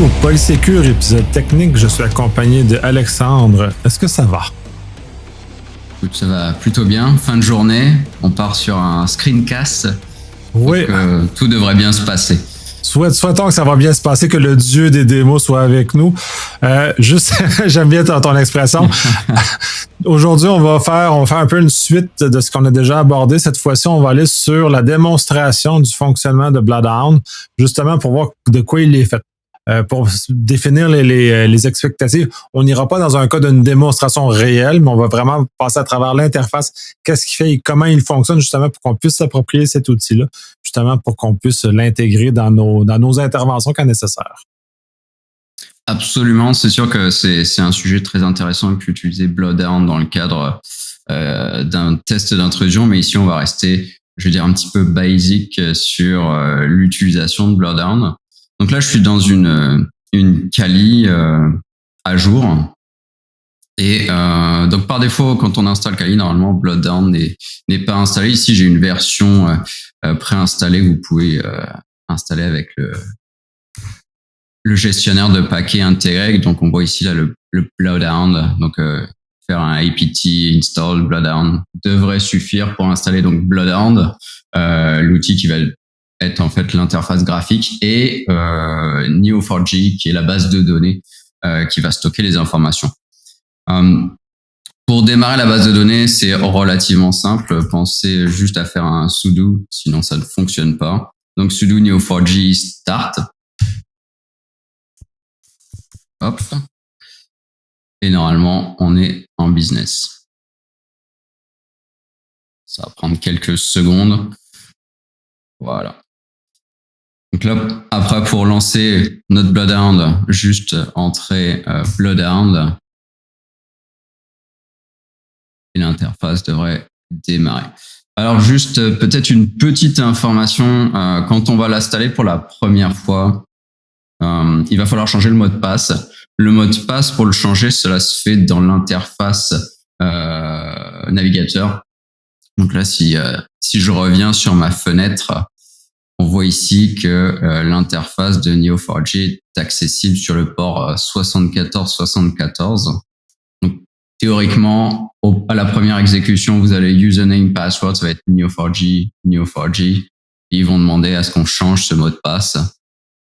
au Polysécure épisode technique. Je suis accompagné de Alexandre. Est-ce que ça va? Écoute, ça va plutôt bien. Fin de journée, on part sur un screencast. Oui. Donc, tout devrait bien se passer. Souhaitons que ça va bien se passer, que le dieu des démos soit avec nous. Juste, j'aime bien ton expression. Aujourd'hui, on va faire un peu une suite de ce qu'on a déjà abordé. Cette fois-ci, on va aller sur la démonstration du fonctionnement de Bloodhound, justement pour voir de quoi il est fait. Pour définir les expectatives, on n'ira pas dans un cas d'une démonstration réelle, mais on va vraiment passer à travers l'interface, qu'est-ce qu'il fait et comment il fonctionne, justement pour qu'on puisse s'approprier cet outil-là, justement pour qu'on puisse l'intégrer dans nos interventions quand nécessaire. Absolument, c'est sûr que c'est un sujet très intéressant qu'utiliser Bloodhound dans le cadre d'un test d'intrusion, mais ici on va rester, je vais dire, un petit peu basic sur l'utilisation de Bloodhound. Donc là, je suis dans une Kali à jour. Et donc par défaut, quand on installe Kali, normalement Bloodhound n'est pas installé. Ici, j'ai une version préinstallée que vous pouvez installer avec le gestionnaire de paquets intégré. Donc on voit ici là le Bloodhound. Donc faire un apt install Bloodhound devrait suffire pour installer donc Bloodhound, l'outil qui va être en fait l'interface graphique, et Neo4j qui est la base de données qui va stocker les informations. Pour démarrer la base de données, c'est relativement simple. Pensez juste à faire un sudo, sinon ça ne fonctionne pas. Donc sudo neo4j start. Hop. Et normalement, on est en business. Ça va prendre quelques secondes. Voilà. Donc là, après, pour lancer notre Bloodhound, juste entrer Bloodhound. Et l'interface devrait démarrer. Alors juste peut-être une petite information, quand on va l'installer pour la première fois, il va falloir changer le mot de passe. Le mot de passe, pour le changer, cela se fait dans l'interface navigateur. Donc là, si je reviens sur ma fenêtre, on voit ici que l'interface de Neo4j est accessible sur le port 7474. Donc théoriquement, à la première exécution, vous allez username, password, ça va être Neo4j. Et ils vont demander à ce qu'on change ce mot de passe.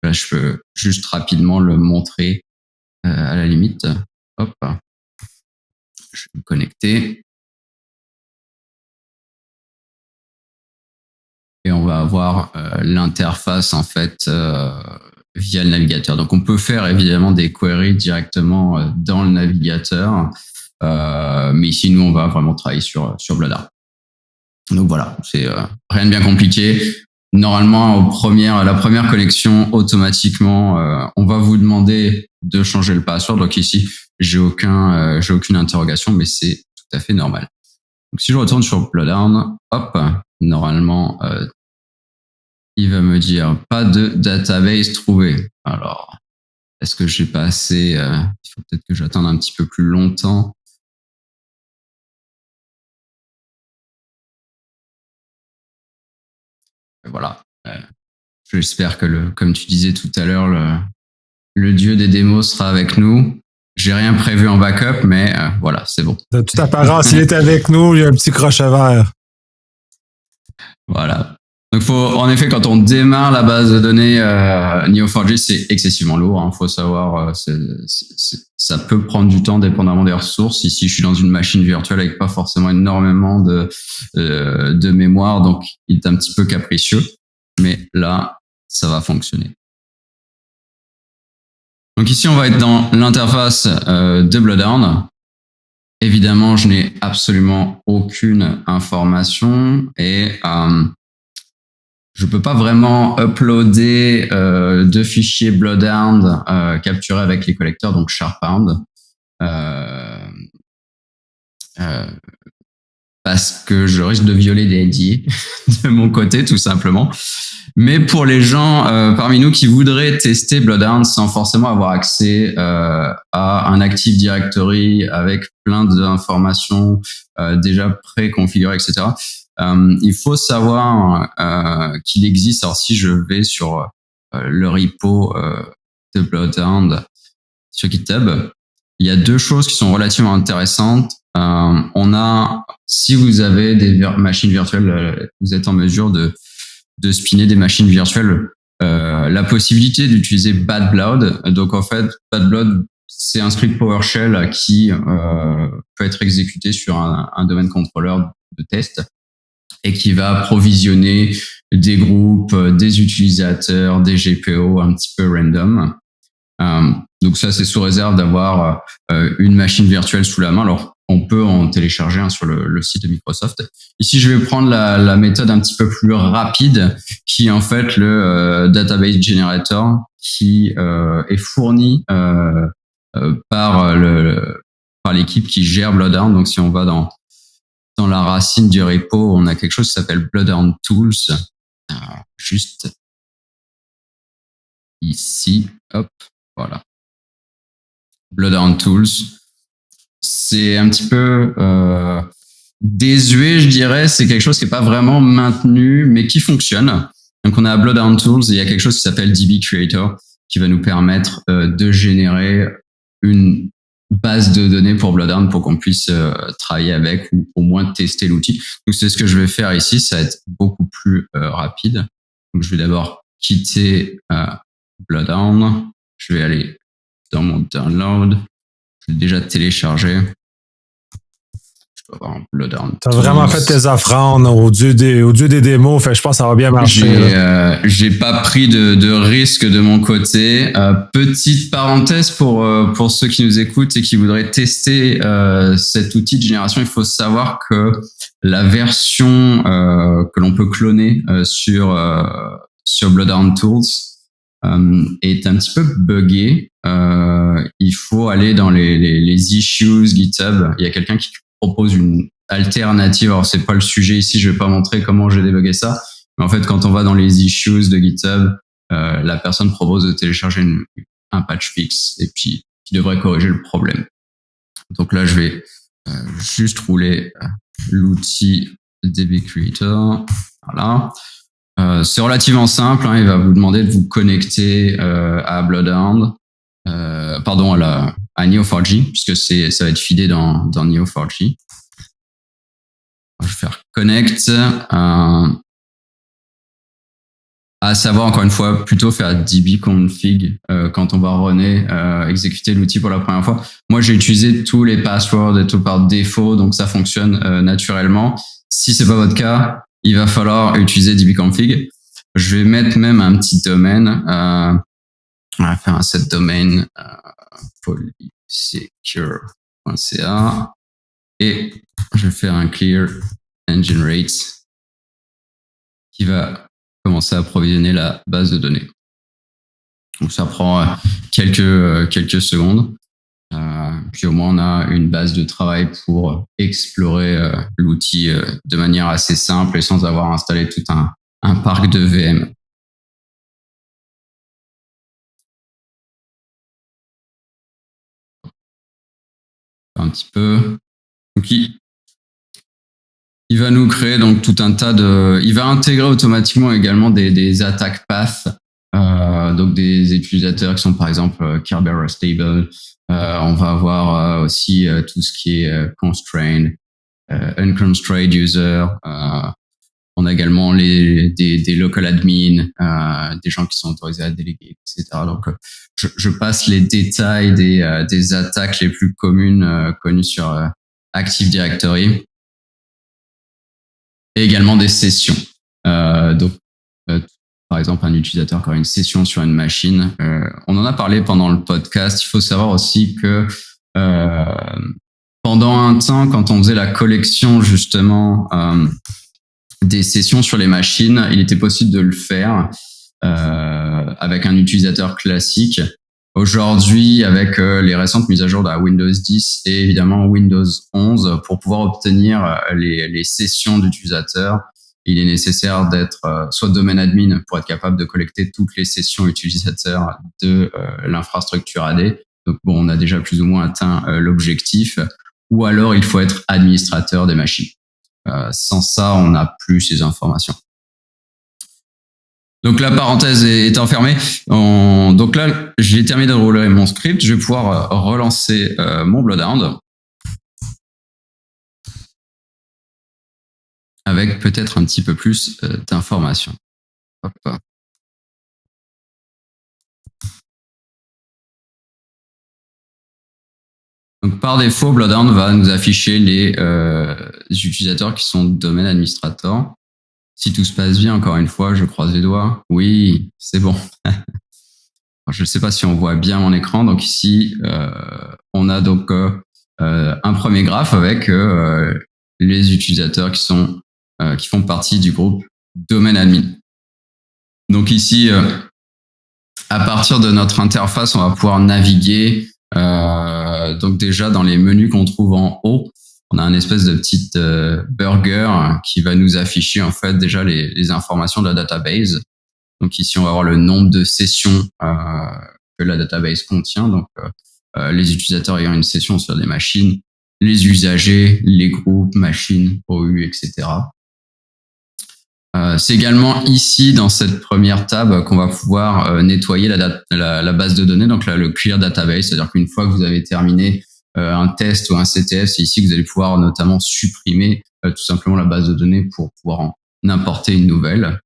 Là, je peux juste rapidement le montrer à la limite. Hop. Je vais me connecter. Et on va avoir l'interface en fait via le navigateur. Donc on peut faire évidemment des queries directement dans le navigateur, mais ici nous on va vraiment travailler sur Bloodhound. Donc voilà, c'est rien de bien compliqué. Normalement à la première connexion, automatiquement on va vous demander de changer le password. Donc ici j'ai aucune interrogation, mais c'est tout à fait normal. Donc si je retourne sur Bloodhound, hop, normalement, il va me dire pas de database trouvée. Alors, est-ce que j'ai pas assez il faut peut-être que j'attende un petit peu plus longtemps. Et voilà. J'espère que comme tu disais tout à l'heure, le dieu des démos sera avec nous. J'ai rien prévu en backup, mais voilà, c'est bon. De toute apparence, il est avec nous, il y a un petit crochet vert. Voilà. Donc en effet, quand on démarre la base de données Neo4j, c'est excessivement lourd. Hein. Faut savoir, ça peut prendre du temps dépendamment des ressources. Ici, je suis dans une machine virtuelle avec pas forcément énormément de mémoire, donc il est un petit peu capricieux. Mais là, ça va fonctionner. Donc ici, on va être dans l'interface de Bloodhound. Évidemment, je n'ai absolument aucune information et je peux pas vraiment uploader de fichiers Bloodhound capturés avec les collecteurs, donc Sharphound, parce que je risque de violer des NDA de mon côté, tout simplement. Mais pour les gens parmi nous qui voudraient tester Bloodhound sans forcément avoir accès à un Active Directory avec plein d'informations déjà préconfigurées, etc., il faut savoir qu'il existe. Alors si je vais sur le repo de Bloodhound sur GitHub. Il y a 2 choses qui sont relativement intéressantes. Si vous avez des machines virtuelles, vous êtes en mesure de spinner des machines virtuelles, la possibilité d'utiliser Bad Blood. Donc en fait, Bad Blood, c'est un script PowerShell qui peut être exécuté sur un domaine contrôleur de test et qui va provisionner des groupes, des utilisateurs, des GPO un petit peu random. Donc ça, c'est sous réserve d'avoir une machine virtuelle sous la main. Alors, on peut en télécharger sur le site de Microsoft. Ici, je vais prendre la méthode un petit peu plus rapide, qui est en fait le database generator, qui est fourni par l'équipe qui gère Bloodhound. Donc, si on va dans la racine du repo, on a quelque chose qui s'appelle Bloodhound Tools. Juste ici, hop, voilà. Bloodhound Tools. C'est un petit peu désuet, je dirais. C'est quelque chose qui n'est pas vraiment maintenu, mais qui fonctionne. Donc, on a Bloodhound Tools et il y a quelque chose qui s'appelle DB Creator qui va nous permettre de générer une base de données pour Bloodhound pour qu'on puisse travailler avec ou au moins tester l'outil. Donc, c'est ce que je vais faire ici. Ça va être beaucoup plus rapide. Donc, je vais d'abord quitter Bloodhound. Je vais aller dans mon download. Je l'ai déjà téléchargé. Je dois avoir un Bloodhound. Tu as vraiment fait tes offrandes au dieu des démos. Fait, je pense que ça va bien marcher. J'ai pas pris de risque de mon côté. Petite parenthèse pour ceux qui nous écoutent et qui voudraient tester cet outil de génération, il faut savoir que la version que l'on peut cloner sur Bloodhound Tools est un petit peu buggée. Il faut aller dans les issues GitHub. Il y a quelqu'un qui propose une alternative. Alors, c'est pas le sujet ici. Je vais pas montrer comment j'ai débugué ça. Mais en fait, quand on va dans les issues de GitHub, la personne propose de télécharger un patch fixe et puis qui devrait corriger le problème. Donc là, je vais juste rouler l'outil DB Creator. Voilà. C'est relativement simple. Il va vous demander de vous connecter à Bloodhound. À Neo4j, puisque ça va être feedé dans Neo4j. Je vais faire connect. À savoir, encore une fois, plutôt faire dbconfig quand on va runner, exécuter l'outil pour la première fois. Moi, j'ai utilisé tous les passwords et tout par défaut, donc ça fonctionne naturellement. Si c'est pas votre cas, il va falloir utiliser dbconfig. Je vais mettre même un petit domaine. On va faire un set domain polysecure.ca et je vais faire un clear engine rate qui va commencer à provisionner la base de données. Donc ça prend quelques secondes. Puis au moins on a une base de travail pour explorer l'outil de manière assez simple et sans avoir installé tout un parc de VM. Un petit peu. Donc il va nous créer donc tout un tas il va intégrer automatiquement également des attack paths, donc des utilisateurs qui sont par exemple Kerberos stable. On va avoir aussi tout ce qui est constrained, unconstrained user. On a également des local admin, des gens qui sont autorisés à déléguer, etc. Donc, je passe les détails des attaques les plus communes connues sur Active Directory et également des sessions. Donc, par exemple, un utilisateur qui a une session sur une machine. On en a parlé pendant le podcast. Il faut savoir aussi que pendant un temps, quand on faisait la collection justement des sessions sur les machines, il était possible de le faire avec un utilisateur classique. Aujourd'hui, avec les récentes mises à jour de Windows 10 et évidemment Windows 11, pour pouvoir obtenir les sessions d'utilisateurs, il est nécessaire d'être soit domaine admin pour être capable de collecter toutes les sessions utilisateurs de l'infrastructure AD. Donc bon, on a déjà plus ou moins atteint l'objectif. Ou alors, il faut être administrateur des machines. Sans ça, on n'a plus ces informations. Donc la parenthèse est enfermée. Donc là, j'ai terminé de rouler mon script. Je vais pouvoir relancer mon Bloodhound avec peut-être un petit peu plus d'informations. Hop. Donc par défaut, Bloodhound va nous afficher les utilisateurs qui sont domaine administrator. Si tout se passe bien, encore une fois, je croise les doigts. Oui, c'est bon. Je ne sais pas si on voit bien mon écran. Donc ici, on a donc un premier graphe avec les utilisateurs qui font partie du groupe domaine admin. Donc ici, à partir de notre interface, on va pouvoir naviguer. Donc déjà dans les menus qu'on trouve en haut, on a un espèce de petite burger qui va nous afficher en fait déjà les informations de la database. Donc ici, on va avoir le nombre de sessions que la database contient. Donc les utilisateurs ayant une session sur des machines, les usagers, les groupes, machines, OU, etc. C'est également ici, dans cette première tab, qu'on va pouvoir nettoyer la base de données, donc là, le clear database, c'est-à-dire qu'une fois que vous avez terminé un test ou un CTF, c'est ici que vous allez pouvoir notamment supprimer tout simplement la base de données pour pouvoir en importer une nouvelle.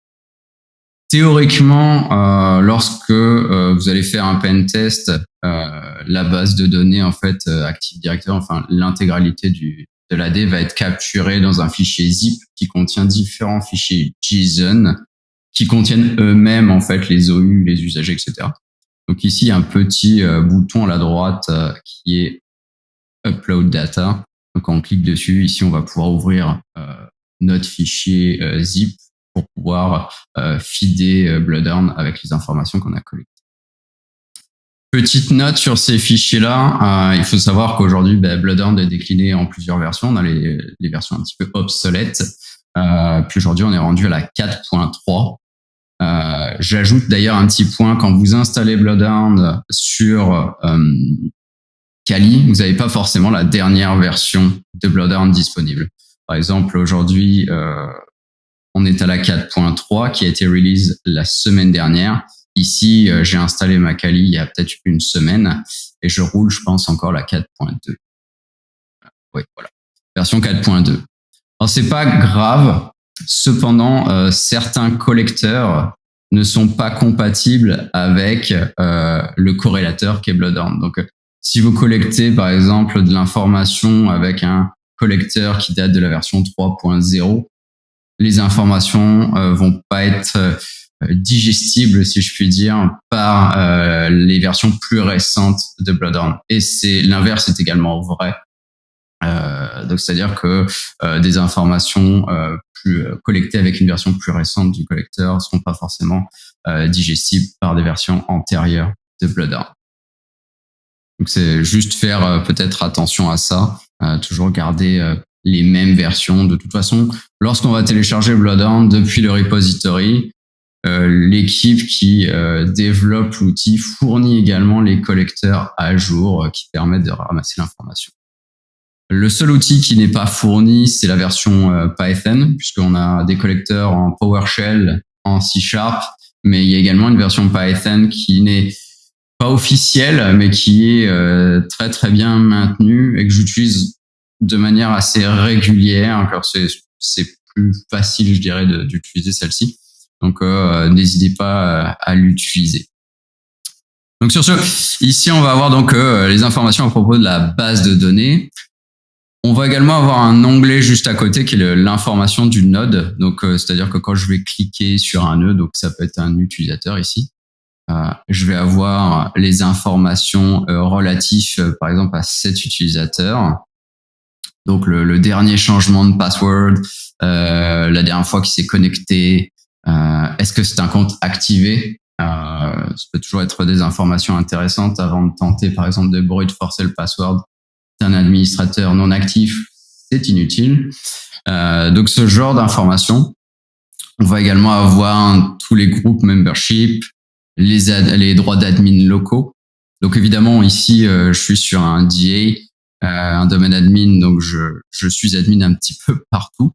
Théoriquement, lorsque vous allez faire un pen test, la base de données en fait Active Directory, enfin l'intégralité de l'AD va être capturée dans un fichier zip qui contient différents fichiers JSON qui contiennent eux-mêmes en fait les OU, les usagers, etc. Donc ici, il y a un petit bouton à la droite qui est Upload Data. Donc quand on clique dessus, ici, on va pouvoir ouvrir notre fichier zip pour pouvoir feeder Bloodhound avec les informations qu'on a collectées. Petite note sur ces fichiers-là, il faut savoir qu'aujourd'hui, Bloodhound est décliné en plusieurs versions. On a les versions un petit peu obsolètes. Puis aujourd'hui, on est rendu à la 4.3. J'ajoute d'ailleurs un petit point, quand vous installez Bloodhound sur Kali, vous n'avez pas forcément la dernière version de Bloodhound disponible. Par exemple, aujourd'hui, on est à la 4.3 qui a été release la semaine dernière. Ici, j'ai installé ma Kali il y a peut-être une semaine et je roule, je pense, encore la 4.2. Oui, voilà. Version 4.2. Alors, c'est pas grave. Cependant, certains collecteurs ne sont pas compatibles avec le corrélateur qui est Bloodhound. Donc, si vous collectez, par exemple, de l'information avec un collecteur qui date de la version 3.0, les informations vont pas être digestibles, si je puis dire, par les versions plus récentes de Bloodhound. Et l'inverse est également vrai. Donc c'est-à-dire que des informations plus collectées avec une version plus récente du collecteur ne seront pas forcément digestibles par des versions antérieures de Bloodhound. Donc c'est juste faire peut-être attention à ça, toujours garder les mêmes versions. De toute façon, lorsqu'on va télécharger Bloodhound depuis le repository, l'équipe qui développe l'outil fournit également les collecteurs à jour qui permettent de ramasser l'information. Le seul outil qui n'est pas fourni, c'est la version Python, puisqu'on a des collecteurs en PowerShell, en C#, mais il y a également une version Python qui n'est pas officielle, mais qui est très très bien maintenue et que j'utilise de manière assez régulière, car c'est plus facile, je dirais, d'utiliser celle-ci. Donc, n'hésitez pas à l'utiliser. Donc, sur ce, ici, on va avoir donc les informations à propos de la base de données. On va également avoir un onglet juste à côté qui est l'information du node. Donc, c'est-à-dire que quand je vais cliquer sur un nœud, donc ça peut être un utilisateur ici, je vais avoir les informations relatives, par exemple, à cet utilisateur. Donc, le dernier changement de password, la dernière fois qu'il s'est connecté, est-ce que c'est un compte activé? Ça peut toujours être des informations intéressantes avant de tenter, par exemple, de brute forcer le password d'un administrateur non actif. C'est inutile. Donc, ce genre d'informations. On va également avoir tous les groupes membership, les droits d'admin locaux. Donc, évidemment, ici, je suis sur un DA, un domaine admin, donc je suis admin un petit peu partout,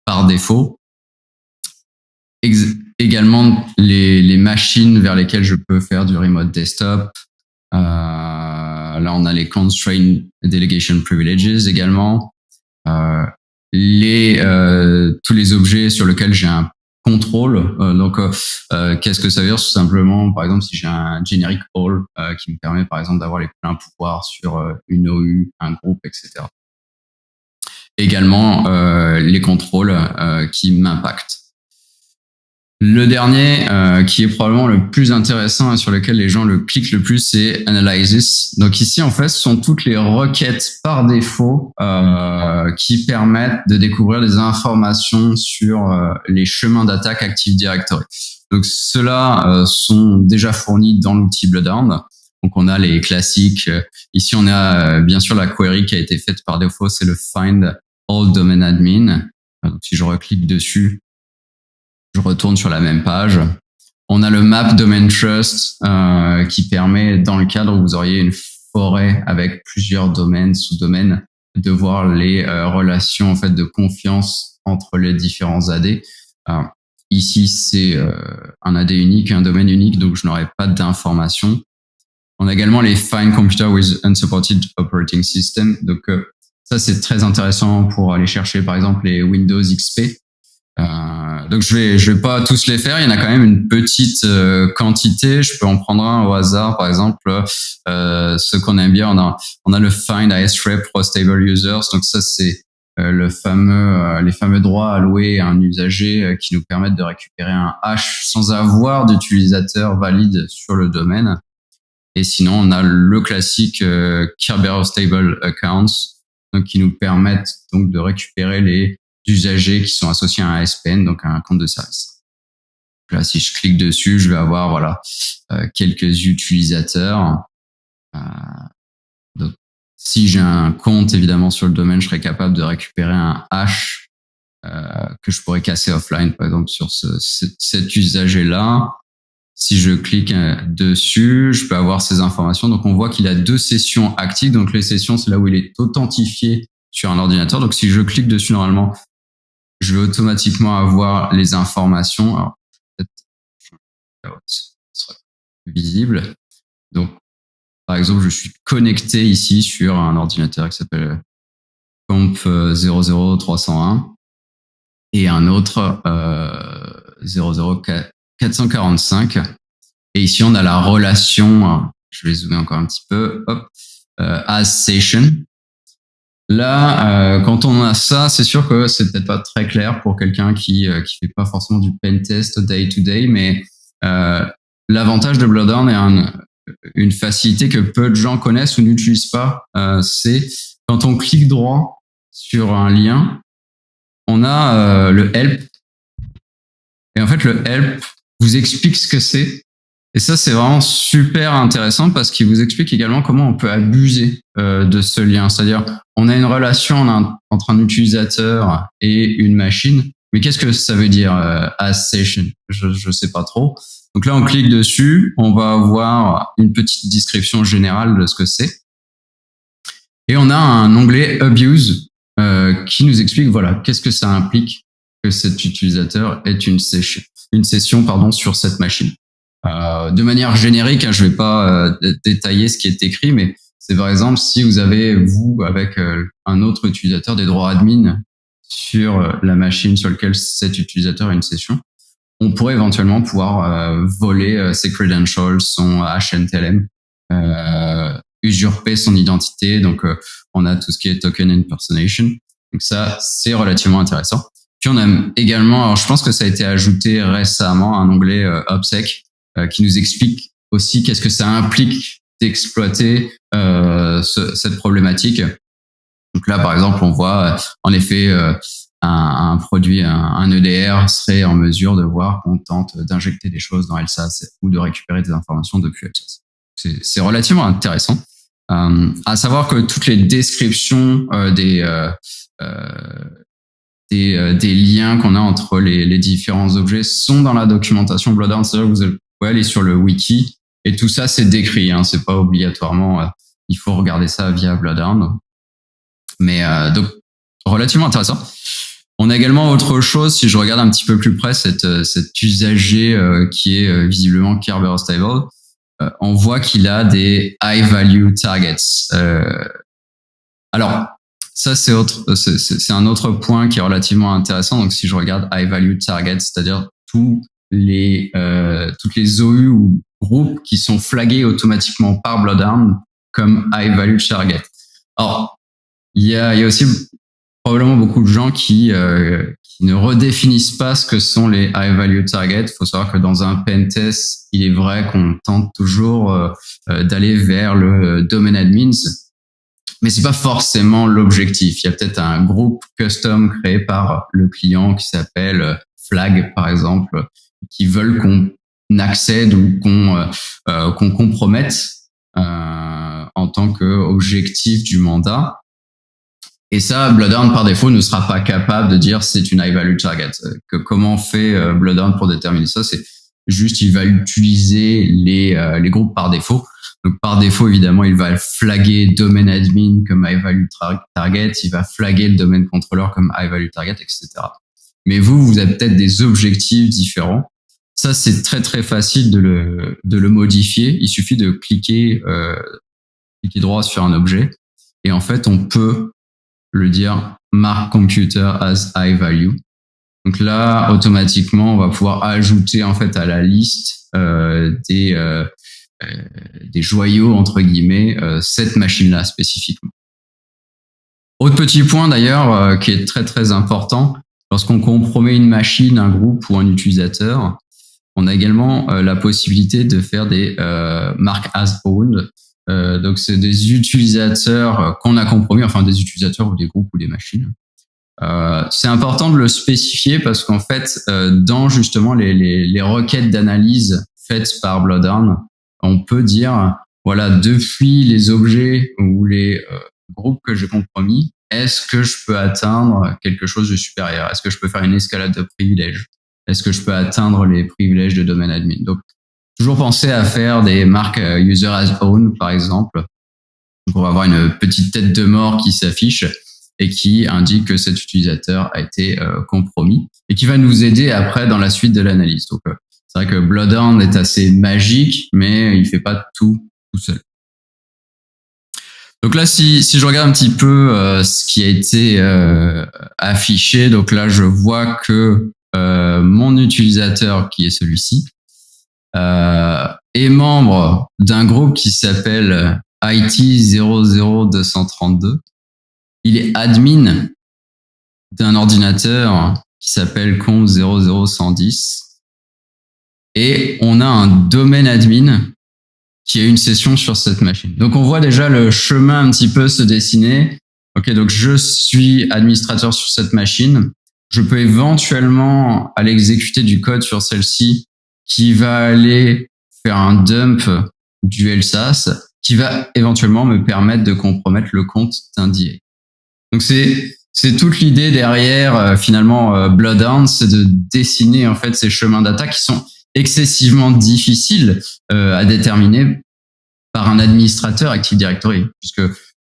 par défaut. également les machines vers lesquelles je peux faire du remote desktop. Là, on a les constraint delegation privileges également. Tous les objets sur lesquels j'ai un contrôle. Qu'est-ce que ça veut dire? Tout simplement, par exemple, si j'ai un generic all qui me permet, par exemple, d'avoir les pleins pouvoirs sur une OU, un groupe, etc. Également, les contrôles qui m'impactent. Le dernier, qui est probablement le plus intéressant et sur lequel les gens le cliquent le plus, c'est Analysis. Donc ici, en fait, ce sont toutes les requêtes par défaut qui permettent de découvrir des informations sur les chemins d'attaque Active Directory. Donc ceux-là sont déjà fournis dans l'outil Bloodhound. Donc on a les classiques. Ici, on a bien sûr la query qui a été faite par défaut, c'est le Find All Domain Admin. Donc si je reclique dessus, je retourne sur la même page. On a le Map Domain Trust qui permet, dans le cadre où vous auriez une forêt avec plusieurs domaines, sous-domaines, de voir les relations en fait de confiance entre les différents AD. Ici, c'est un AD unique, un domaine unique, donc je n'aurai pas d'informations. On a également les Find Computer with Unsupported Operating System. Donc ça, c'est très intéressant pour aller chercher, par exemple, les Windows XP. Donc je vais pas tous les faire. Il y en a quand même une petite quantité. Je peux en prendre un au hasard. Par exemple, ce qu'on aime bien, on a le Find ASREP Pro Stable Users. Donc ça, c'est les fameux droits alloués à un usager qui nous permettent de récupérer un hash sans avoir d'utilisateur valide sur le domaine. Et sinon, on a le classique Kerberos Stable Accounts, donc qui nous permettent donc de récupérer les usagers qui sont associés à un ASPN, donc à un compte de service. Là, si je clique dessus, je vais avoir quelques utilisateurs. Donc, si j'ai un compte évidemment sur le domaine, je serai capable de récupérer un hash que je pourrais casser offline, par exemple sur cet usager-là. Si je clique dessus, je peux avoir ces informations. Donc, on voit qu'il a 2 sessions actives. Donc, les sessions, c'est là où il est authentifié sur un ordinateur. Donc, si je clique dessus, normalement, je vais automatiquement avoir les informations. Alors, peut-être, ce sera visible. Donc, par exemple, je suis connecté ici sur un ordinateur qui s'appelle Comp 00301 et un autre 00445. Et ici, on a la relation. Je vais zoomer encore un petit peu. Hop, as session. Là, quand on a ça, c'est sûr que c'est peut-être pas très clair pour quelqu'un qui fait pas forcément du pen test day to day, mais l'avantage de Bloodhound est une facilité que peu de gens connaissent ou n'utilisent pas. C'est quand on clique droit sur un lien, on a le help. Et en fait, le help vous explique ce que c'est. Et ça, c'est vraiment super intéressant parce qu'il vous explique également comment on peut abuser de ce lien. C'est-à-dire, on a une relation entre un utilisateur et une machine. Mais qu'est-ce que ça veut dire as session? Je sais pas trop. Donc là, on clique dessus. On va avoir une petite description générale de ce que c'est. Et on a un onglet abuse qui nous explique, voilà, qu'est-ce que ça implique que cet utilisateur ait une session sur cette machine. De manière générique, je vais pas détailler ce qui est écrit, mais c'est par exemple si vous avez, vous, avec un autre utilisateur, des droits admin sur la machine sur laquelle cet utilisateur a une session, on pourrait éventuellement pouvoir voler ses credentials, son HNTLM, usurper son identité. Donc, on a tout ce qui est token impersonation. Donc ça, c'est relativement intéressant. Puis on a également, alors je pense que ça a été ajouté récemment, un onglet OPSEC qui nous explique aussi qu'est-ce que ça implique d'exploiter cette problématique. Donc là, par exemple, on voit en effet un produit, un EDR serait en mesure de voir qu'on tente d'injecter des choses dans LSAS ou de récupérer des informations depuis LSAS. C'est relativement intéressant. À savoir que toutes les descriptions des liens qu'on a entre les différents objets sont dans la documentation Bloodhound. C'est-à-dire que vous pouvez aller sur le wiki et tout ça c'est décrit. C'est pas obligatoirement. Il faut regarder ça via Bloodhound. Mais donc relativement intéressant. On a également autre chose, si je regarde un petit peu plus près cet usager qui est visiblement Kerberos Stable, on voit qu'il a des high value targets. Alors, ça c'est un autre point qui est relativement intéressant. Donc, si je regarde high value targets, c'est-à-dire toutes les OU ou groupes qui sont flagués automatiquement par Bloodhound comme high value target. Alors, il y a aussi probablement beaucoup de gens qui ne redéfinissent pas ce que sont les high value targets. Il faut savoir que dans un pentest, il est vrai qu'on tente toujours d'aller vers le domain admins, mais c'est pas forcément l'objectif. Il y a peut-être un groupe custom créé par le client qui s'appelle Flag, par exemple, qui veulent qu'on accède ou qu'on compromette en tant qu'objectif du mandat. Et ça, Bloodhound, par défaut, ne sera pas capable de dire c'est une high value target. Comment fait Bloodhound pour déterminer ça? C'est juste, il va utiliser les groupes par défaut. Donc, par défaut, évidemment, il va flaguer domain admin comme high value target. Il va flaguer le domaine controller comme high value target, etc. Mais vous avez peut-être des objectifs différents. Ça, c'est très, très facile de le modifier. Il suffit de cliquer droit sur un objet. Et en fait, on peut le dire mark computer as high value. Donc là, automatiquement, on va pouvoir ajouter en fait à la liste des joyaux entre guillemets cette machine-là spécifiquement. Autre petit point d'ailleurs qui est très très important, lorsqu'on compromet une machine, un groupe ou un utilisateur, on a également la possibilité de faire des mark as owned. Donc c'est des utilisateurs qu'on a compromis, enfin des utilisateurs ou des groupes ou des machines. C'est important de le spécifier parce qu'en fait, dans justement les requêtes d'analyse faites par Bloodhound, on peut dire voilà, depuis les objets ou les groupes que j'ai compromis, est-ce que je peux atteindre quelque chose de supérieur? Est-ce que je peux faire une escalade de privilèges? Est-ce que je peux atteindre les privilèges de domaine admin? Donc toujours penser à faire des marques user as own, par exemple, pour avoir une petite tête de mort qui s'affiche et qui indique que cet utilisateur a été compromis et qui va nous aider après dans la suite de l'analyse. Donc, c'est vrai que Bloodhound est assez magique, mais il fait pas tout seul. Donc là, si je regarde un petit peu ce qui a été affiché, donc là, je vois que mon utilisateur, qui est celui-ci, est membre d'un groupe qui s'appelle IT00232. Il est admin d'un ordinateur qui s'appelle comp00110. Et on a un domaine admin qui a une session sur cette machine. Donc on voit déjà le chemin un petit peu se dessiner. Ok, donc je suis administrateur sur cette machine. Je peux éventuellement aller exécuter du code sur celle-ci qui va aller faire un dump du LSAS qui va éventuellement me permettre de compromettre le compte d'un DA. Donc c'est toute l'idée derrière finalement Bloodhound, c'est de dessiner en fait ces chemins d'attaque qui sont excessivement difficiles à déterminer par un administrateur Active Directory, puisque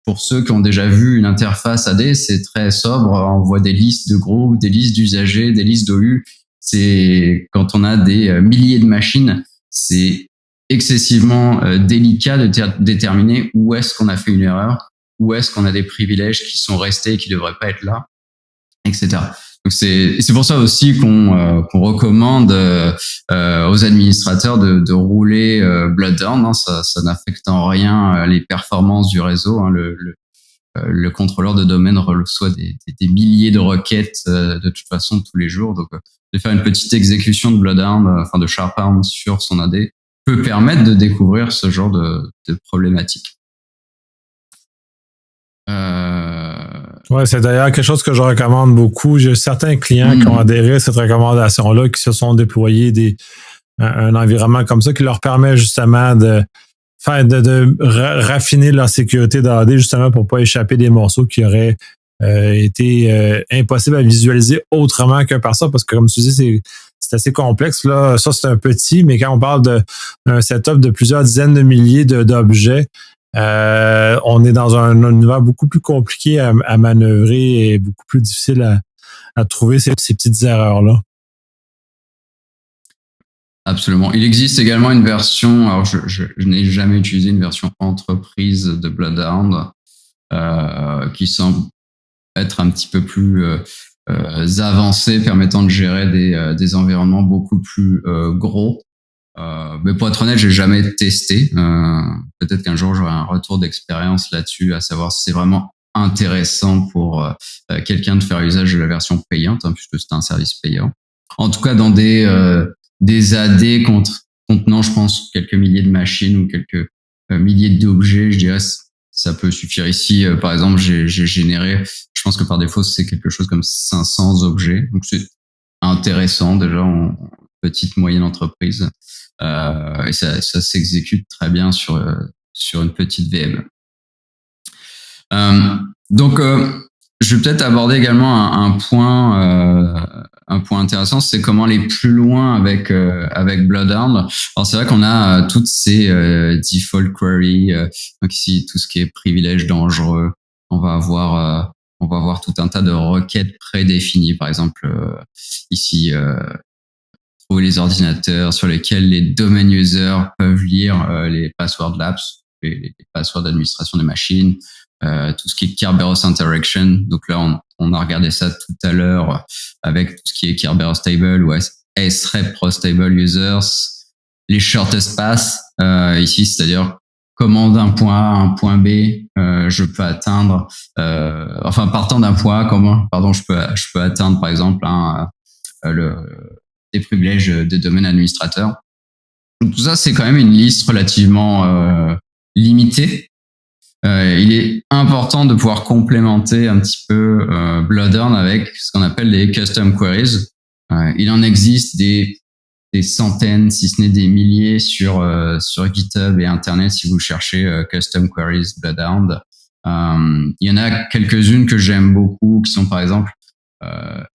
pour ceux qui ont déjà vu une interface AD, c'est très sobre. On voit des listes de groupes, des listes d'usagers, des listes d'OU. C'est quand on a des milliers de machines, c'est excessivement délicat de déterminer où est-ce qu'on a fait une erreur, où est-ce qu'on a des privilèges qui sont restés et qui devraient pas être là, etc. Donc c'est pour ça aussi qu'on recommande aux administrateurs de rouler Bloodhound. Hein, ça n'affecte en rien les performances du réseau. Hein, le contrôleur de domaine reçoit des milliers de requêtes de toute façon tous les jours. Donc de faire une petite exécution de Bloodhound, enfin de Sharphound sur son AD peut permettre de découvrir ce genre de problématiques. Ouais, c'est d'ailleurs quelque chose que je recommande beaucoup. J'ai certains clients qui ont adhéré à cette recommandation-là, qui se sont déployés un environnement comme ça qui leur permet justement de raffiner leur sécurité d'AD justement pour pas échapper des morceaux qui auraient été impossibles à visualiser autrement que par ça, parce que comme tu dis, c'est assez complexe. Là, ça, c'est un petit, mais quand on parle d'un setup de plusieurs dizaines de milliers d'objets, on est dans un univers beaucoup plus compliqué à manœuvrer et beaucoup plus difficile à trouver ces petites erreurs-là. Absolument. Il existe également une version, alors je n'ai jamais utilisé une version entreprise de Bloodhound qui semble être un petit peu plus avancée, permettant de gérer des environnements beaucoup plus gros. Mais pour être honnête, j'ai jamais testé. Peut-être qu'un jour j'aurai un retour d'expérience là-dessus, à savoir si c'est vraiment intéressant pour quelqu'un de faire usage de la version payante, puisque c'est un service payant. En tout cas, dans des AD contenant, je pense, quelques milliers de machines ou quelques milliers d'objets, je dirais, ça peut suffire. Ici, par exemple, j'ai généré, je pense que par défaut, c'est quelque chose comme 500 objets. Donc, c'est intéressant déjà en petite, moyenne entreprise. Et ça s'exécute très bien sur une petite VM. Donc, je vais peut-être aborder également un point intéressant, c'est comment aller plus loin avec Bloodhound. Alors c'est vrai qu'on a toutes ces default queries, donc ici tout ce qui est privilège dangereux, on va avoir tout un tas de requêtes prédéfinies. Par exemple, ici trouver les ordinateurs sur lesquels les domain users peuvent lire les password labs, les passwords d'administration des machines. Tout ce qui est Kerberos Interaction. Donc là, on a regardé ça tout à l'heure avec tout ce qui est Kerberos Table ou srep Prostable Users, les shortest paths ici, c'est-à-dire comment d'un point A à un point B je peux atteindre, partant d'un point A, je peux atteindre par exemple des privilèges de domaine administrateur. Donc tout ça, c'est quand même une liste relativement limitée. Il est important de pouvoir complémenter un petit peu Bloodhound avec ce qu'on appelle des custom queries. Il en existe des centaines, si ce n'est des milliers sur GitHub et Internet si vous cherchez custom queries Bloodhound. Il y en a quelques-unes que j'aime beaucoup qui sont par exemple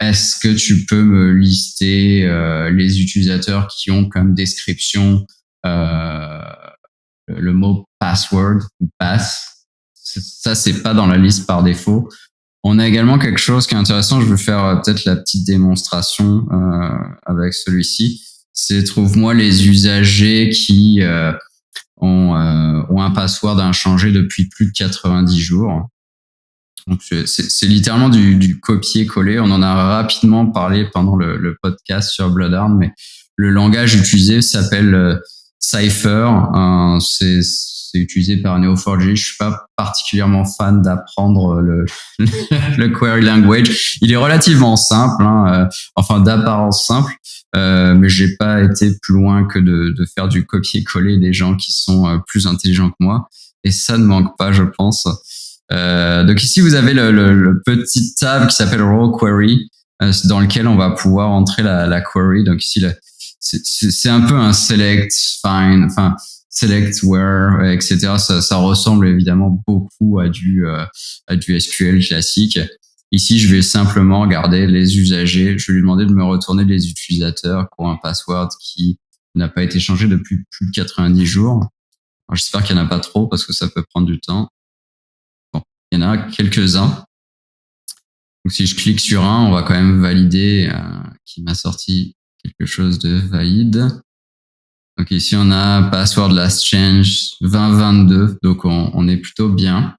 est-ce que tu peux me lister les utilisateurs qui ont comme description le mot password ou pass. Ça, c'est pas dans la liste par défaut. On a également quelque chose qui est intéressant. Je vais faire peut-être la petite démonstration avec celui-ci. C'est trouve-moi les usagers qui ont un password inchangé depuis plus de 90 jours. Donc c'est littéralement du copier-coller. On en a rapidement parlé pendant le podcast sur Bloodhound, mais le langage utilisé s'appelle Cypher. C'est utilisé par Neo4j. Je suis pas particulièrement fan d'apprendre le query language. Il est relativement simple, d'apparence simple, mais j'ai pas été plus loin que de faire du copier-coller des gens qui sont plus intelligents que moi. Et ça ne manque pas, je pense. Donc ici, vous avez le petit tab qui s'appelle Raw Query, dans lequel on va pouvoir entrer la query. Donc ici, c'est un peu un select, find, select where, etc. Ça ressemble évidemment beaucoup à du SQL classique. Ici, je vais simplement regarder les usagers. Je vais lui demander de me retourner les utilisateurs qui ont un password qui n'a pas été changé depuis plus de 90 jours. Alors, j'espère qu'il n'y en a pas trop parce que ça peut prendre du temps. Bon, il y en a quelques-uns. Donc, si je clique sur un, on va quand même valider qu'il m'a sorti quelque chose de valide. Donc ici, on a password last change 2022. Donc, on est plutôt bien.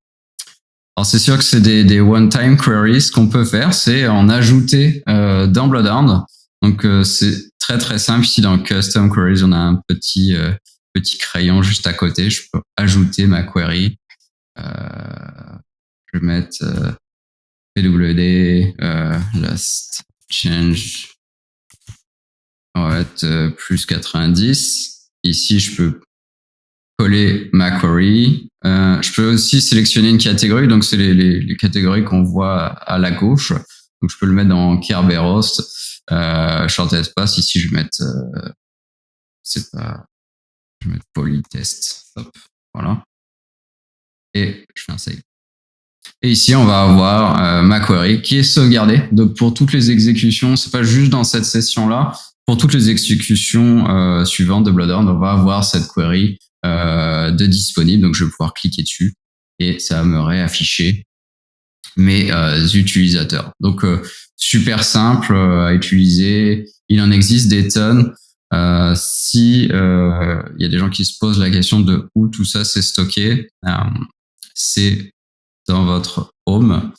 Alors, c'est sûr que c'est des one-time queries. Ce qu'on peut faire, c'est en ajouter dans Bloodhound. Donc, c'est très, très simple. Ici, dans Custom Queries, on a un petit crayon juste à côté. Je peux ajouter ma query. Je vais mettre pwd last change. On va être plus 90. Ici, je peux coller ma query. Je peux aussi sélectionner une catégorie. Donc, c'est les catégories qu'on voit à la gauche. Donc, je peux le mettre dans Kerberos. Shortest path. Ici, je vais mettre, je vais mettre polytest. Hop, voilà. Et je fais un save. Et ici, on va avoir ma query qui est sauvegardée. Donc, pour toutes les exécutions, c'est pas juste dans cette session-là. Pour toutes les exécutions suivantes de Bloodhound, on va avoir cette query de disponible. Donc, je vais pouvoir cliquer dessus et ça va me réafficher mes utilisateurs. Donc super simple à utiliser. Il en existe des tonnes. Si il y a des gens qui se posent la question de où tout ça s'est stocké, c'est dans votre home.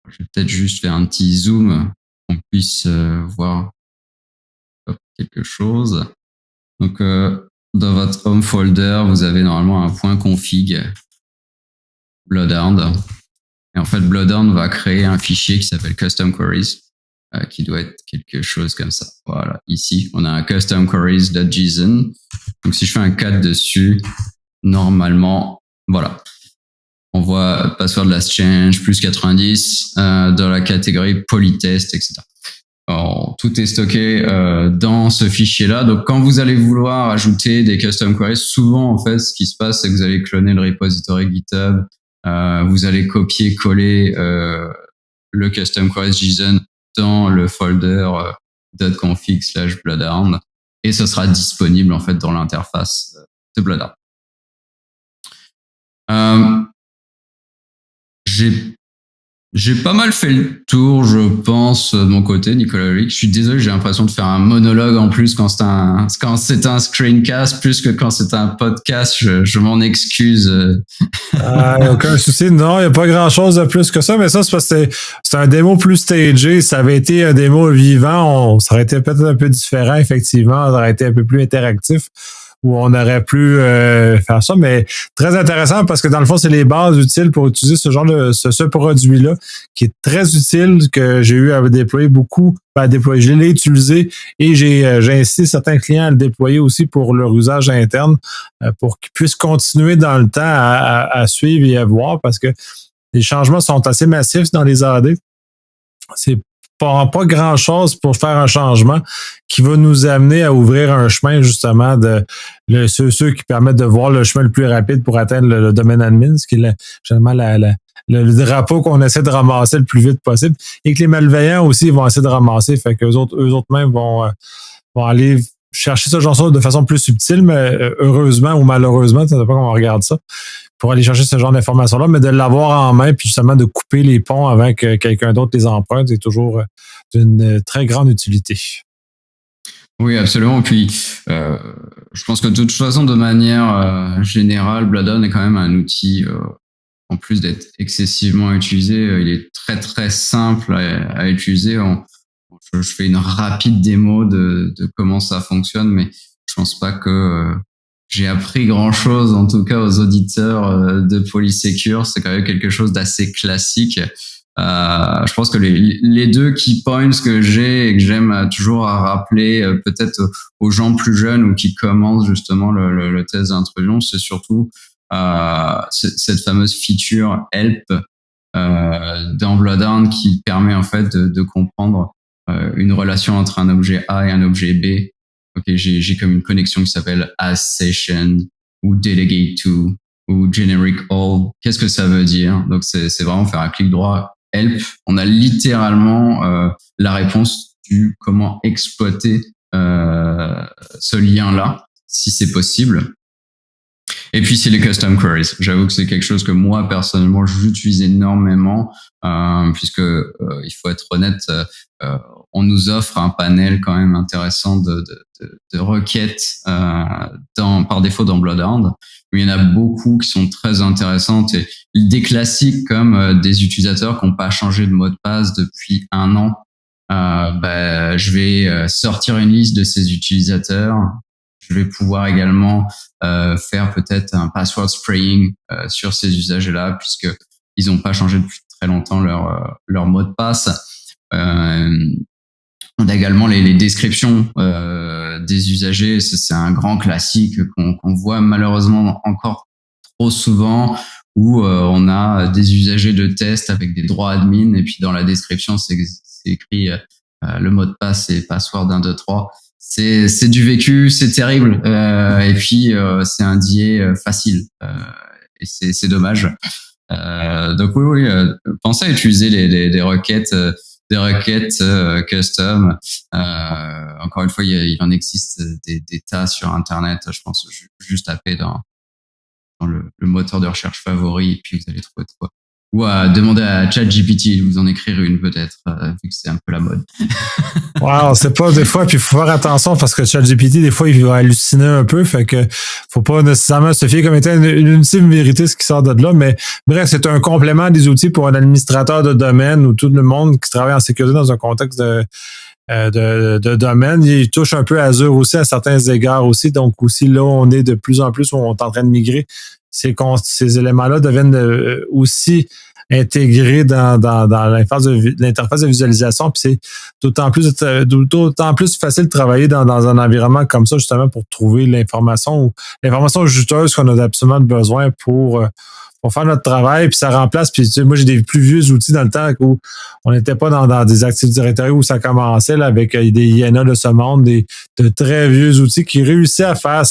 Je vais peut-être juste faire un petit zoom pour qu'on puisse voir quelque chose. Donc dans votre home folder, vous avez normalement un point config Bloodhound. Et en fait, Bloodhound va créer un fichier qui s'appelle Custom Queries, qui doit être quelque chose comme ça. Voilà, ici, on a un custom queries.json. Donc, si je fais un cat dessus, normalement, voilà, on voit password last change plus 90 dans la catégorie polytest, etc. Alors, tout est stocké dans ce fichier-là. Donc, quand vous allez vouloir ajouter des custom queries, souvent, en fait, ce qui se passe, c'est que vous allez cloner le repository GitHub. Vous allez copier-coller le custom queries JSON dans le folder .config/Bloodhound et ce sera disponible en fait dans l'interface de Bloodhound. J'ai pas mal fait le tour, je pense, de mon côté, Nicolas Luc. Je suis désolé, j'ai l'impression de faire un monologue en plus quand c'est un screencast, plus que quand c'est un podcast. Je m'en excuse. Aucun souci. Non, il n'y a pas grand-chose de plus que ça, mais ça, c'est parce que c'est un démo plus stagé. Ça avait été un démo vivant, ça aurait été peut-être un peu différent, effectivement. Ça aurait été un peu plus interactif, où on aurait pu faire ça, mais très intéressant parce que dans le fond, c'est les bases utiles pour utiliser ce genre de ce produit-là, qui est très utile, que j'ai eu à déployer beaucoup, je l'ai utilisé et j'ai incité certains clients à le déployer aussi pour leur usage interne, pour qu'ils puissent continuer dans le temps à suivre et à voir, parce que les changements sont assez massifs dans les AD. C'est pas grand-chose pour faire un changement qui va nous amener à ouvrir un chemin, justement, ceux qui permettent de voir le chemin le plus rapide pour atteindre le domaine admin, ce qui est généralement le drapeau qu'on essaie de ramasser le plus vite possible, et que les malveillants aussi vont essayer de ramasser. Fait qu'eux autres mêmes vont aller chercher ce genre de façon plus subtile, mais heureusement ou malheureusement, ça ne sais pas comment on regarde ça, pour aller chercher ce genre d'informations-là, mais de l'avoir en main, puis justement de couper les ponts avant que quelqu'un d'autre les emprunte, est toujours d'une très grande utilité. Oui, absolument. Puis, je pense que de toute façon, de manière générale, Bloodhound est quand même un outil, en plus d'être excessivement utilisé, il est très très simple à utiliser. Je fais une rapide démo de comment ça fonctionne, mais je pense pas que j'ai appris grand-chose, en tout cas aux auditeurs de Polysecure. C'est quand même quelque chose d'assez classique. Je pense que les deux key points que j'ai et que j'aime toujours à rappeler, peut-être aux gens plus jeunes ou qui commencent justement le test d'intrusion, c'est surtout cette fameuse feature help dans Bloodhound qui permet en fait de comprendre une relation entre un objet A et un objet B. Ok, j'ai comme une connexion qui s'appelle as session ou delegate to ou generic all. Qu'est-ce que ça veut dire? Donc c'est vraiment faire un clic droit help. On a littéralement la réponse du comment exploiter ce lien-là, si c'est possible. Et puis c'est les custom queries. J'avoue que c'est quelque chose que moi personnellement j'utilise énormément, puisque il faut être honnête, on nous offre un panel quand même intéressant de requêtes par défaut dans Bloodhound. Il y en a beaucoup qui sont très intéressantes et des classiques comme des utilisateurs qui n'ont pas changé de mot de passe depuis 1 an. Je vais sortir une liste de ces utilisateurs. Je vais pouvoir également faire peut-être un password spraying sur ces usagers-là, puisque ils n'ont pas changé depuis très longtemps leur mot de passe. On a également les descriptions des usagers. C'est un grand classique qu'on voit malheureusement encore trop souvent, où on a des usagers de test avec des droits admin et puis dans la description c'est écrit le mot de passe et password 1, 2, 3. C'est du vécu, c'est terrible, et puis c'est un DA facile, et c'est dommage. Donc oui, pensez à utiliser des requêtes, custom. Encore une fois, il en existe des tas sur Internet. Je pense juste taper dans le moteur de recherche favori et puis vous allez trouver de quoi. Ou à demander à ChatGPT de vous en écrire une peut-être, vu que c'est un peu la mode. Ouais, on sait pas des fois, puis il faut faire attention parce que ChatGPT, des fois, il va halluciner un peu, fait que faut pas nécessairement se fier comme étant une ultime vérité ce qui sort de là, mais bref, c'est un complément des outils pour un administrateur de domaine ou tout le monde qui travaille en sécurité dans un contexte de domaine. Il touche un peu Azure aussi à certains égards aussi, donc aussi là, on est de plus en plus, on est en train de migrer. Ces éléments-là deviennent aussi intégrés dans l'interface de visualisation. Puis c'est d'autant plus facile de travailler dans un environnement comme ça, justement, pour trouver l'information juteuse qu'on a absolument besoin pour faire notre travail. Puis ça remplace. Puis tu sais, moi, j'ai des plus vieux outils dans le temps où on n'était pas dans des Active Directory où ça commençait là, avec des IANA de ce monde, de très vieux outils qui réussissaient à faire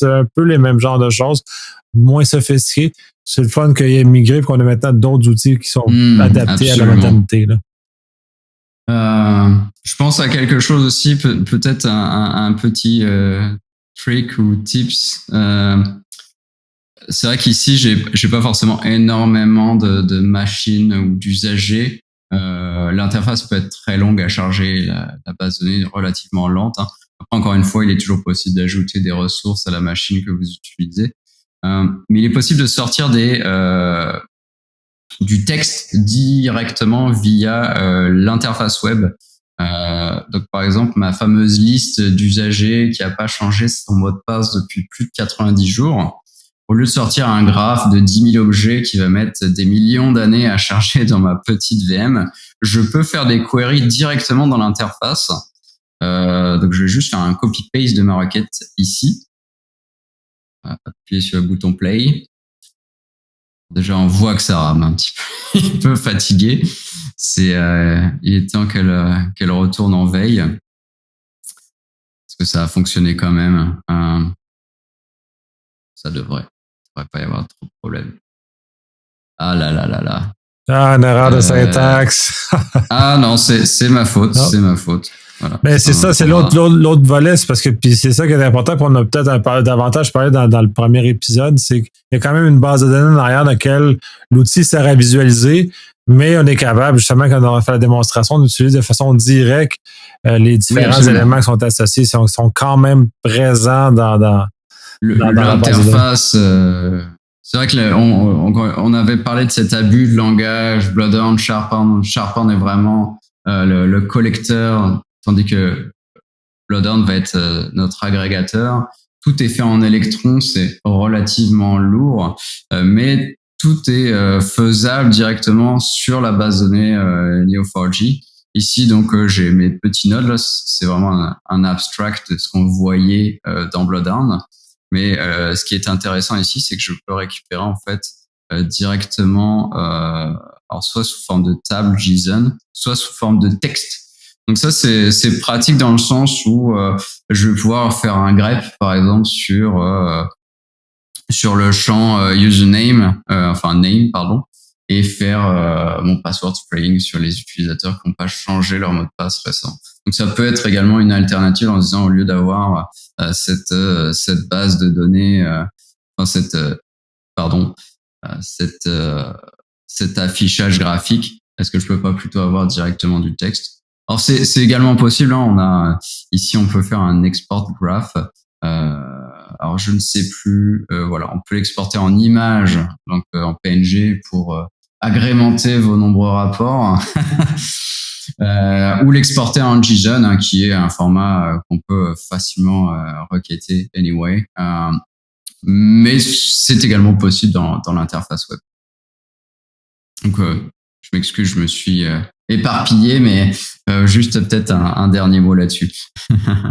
un peu les mêmes genres de choses, moins sophistiqués. C'est le fun qu'il ait migré et qu'on a maintenant d'autres outils qui sont adaptés absolument. à la modernité. Là. Je pense à quelque chose aussi, peut-être un petit trick ou tips. C'est vrai qu'ici, j'ai pas forcément énormément de machines ou d'usagers. L'interface peut être très longue à charger, la base de données est relativement lente. Hein. Après, encore une fois, il est toujours possible d'ajouter des ressources à la machine que vous utilisez. Mais il est possible de sortir du texte directement via l'interface web. Donc, par exemple, ma fameuse liste d'usagers qui n'a pas changé son mot de passe depuis plus de 90 jours, au lieu de sortir un graphe de 10 000 objets qui va mettre des millions d'années à charger dans ma petite VM, je peux faire des queries directement dans l'interface. Donc, je vais juste faire un copy-paste de ma requête ici. Appuyer sur le bouton play. Déjà, on voit que ça rame un petit peu, un peu fatigué. Il est temps qu'elle retourne en veille. Parce que ça a fonctionné quand même. Ça devrait pas y avoir trop de problème. Ah là là là là. Ah, une erreur de syntaxe. Ah non, c'est ma faute, c'est ma faute. Voilà. Mais c'est ça, c'est l'autre volet, c'est parce que puis c'est ça qui est important, puis on a peut-être davantage parlé dans le premier épisode, c'est qu'il y a quand même une base de données en arrière dans laquelle l'outil sert à visualiser, mais on est capable, justement, quand on a fait la démonstration, d'utiliser de façon directe les différents éléments qui sont associés, sont quand même présents dans l'interface. C'est vrai que on avait parlé de cet abus de langage, Bloodhound, Sharphorn est vraiment le collecteur, tandis que Bloodhound va être notre agrégateur. Tout est fait en Electron, c'est relativement lourd, mais tout est faisable directement sur la base de données Neo4j. Ici, donc, j'ai mes petits nodes, là, c'est vraiment un abstract de ce qu'on voyait dans Bloodhound. Mais ce qui est intéressant ici, c'est que je peux récupérer en fait directement, alors soit sous forme de table JSON, soit sous forme de texte. Donc ça, c'est pratique dans le sens où je vais pouvoir faire un grep, par exemple, sur le champ username, name, pardon, et faire mon password spraying sur les utilisateurs qui n'ont pas changé leur mot de passe récent. Donc ça peut être également une alternative en disant, au lieu d'avoir cette base de données, cet affichage graphique, est-ce que je peux pas plutôt avoir directement du texte? Alors c'est également possible, hein, on peut faire un export graph. Alors je ne sais plus, on peut l'exporter en image, donc en PNG pour agrémenter vos nombreux rapports. Ou l'exporter en JSON, hein, qui est un format qu'on peut facilement requêter anyway. Mais c'est également possible dans l'interface web. Donc, je m'excuse, je me suis éparpillé, mais juste peut-être un dernier mot là-dessus.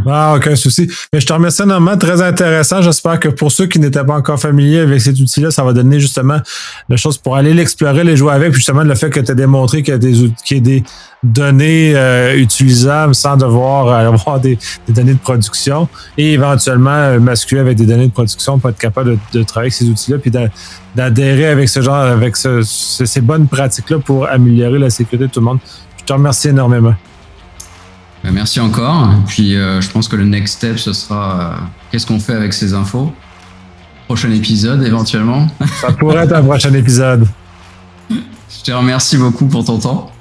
Ah, aucun souci. Mais je te remercie énormément, très intéressant. J'espère que pour ceux qui n'étaient pas encore familiers avec cet outil-là, ça va donner justement la chose pour aller l'explorer, les jouer avec, puis justement le fait que tu as démontré qu'il y a des données utilisables sans devoir avoir des données de production et éventuellement masculer avec des données de production pour être capable de travailler avec ces outils-là puis d'adhérer avec ces bonnes pratiques-là pour améliorer la sécurité de tout le monde. Je te remercie énormément. Merci encore. Puis je pense que le next step, ce sera qu'est-ce qu'on fait avec ces infos? Prochain épisode, éventuellement. Ça pourrait être un prochain épisode. Je te remercie beaucoup pour ton temps.